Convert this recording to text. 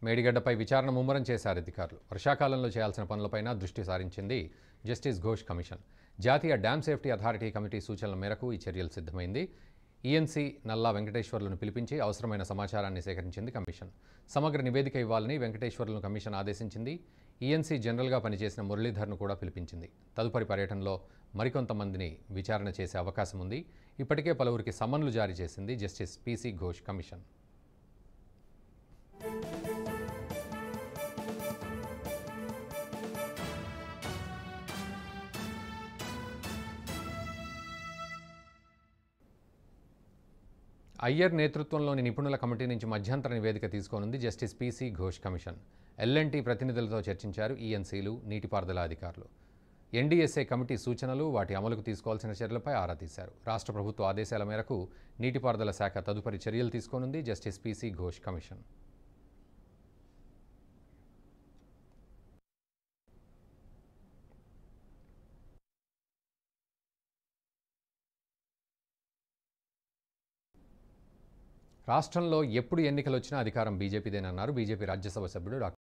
మేడిగడ్డపై విచారణ ముమ్మరం చేశారు అధికారులు. వర్షాకాలంలో చేయాల్సిన పనులపైన దృష్టి సారించింది జస్టిస్ ఘోష్ కమిషన్. జాతీయ డ్యామ్ సేఫ్టీ అథారిటీ కమిటీ సూచనల మేరకు ఈ చర్యలు సిద్ధమైంది. ఈఎన్సీ నల్లా వెంకటేశ్వర్లను పిలిపించి అవసరమైన సమాచారాన్ని సేకరించింది కమిషన్. సమగ్ర నివేదిక ఇవ్వాలని వెంకటేశ్వర్లను కమిషన్ ఆదేశించింది. ఈఎన్సీ జనరల్గా పనిచేసిన మురళీధర్ను కూడా పిలిపించింది. తదుపరి పర్యటనలో మరికొంతమందిని విచారణ చేసే అవకాశం ఉంది. ఇప్పటికే పలువురికి సమన్లు జారీ చేసింది justice PC Ghosh commission. Iyer నేతృత్వంలోని నిపుణుల కమిటీ నుంచి మధ్యంతర నివేదిక తీసుకోనుంది justice PC Ghosh commission. L&T ప్రతినిధులతో చర్చించారు ఈఎన్సీలు, నీటిపారుదల అధికారులు. ఎన్డీఎస్ఏ కమిటీ సూచనలు, వాటి అమలుకు తీసుకోవాల్సిన చర్యలపై ఆరా తీశారు. రాష్ట్ర ప్రభుత్వ ఆదేశాల మేరకు నీటిపారుదల శాఖ తదుపరి చర్యలు తీసుకోనుంది జస్టిస్ పీసీ ఘోష్ కమిషన్. రాష్ట్రంలో ఎప్పుడు ఎన్నికలు వచ్చినా అధికారం బీజేపీదేనన్నారు బీజేపీ రాజ్యసభ సభ్యుడు డాక్టర్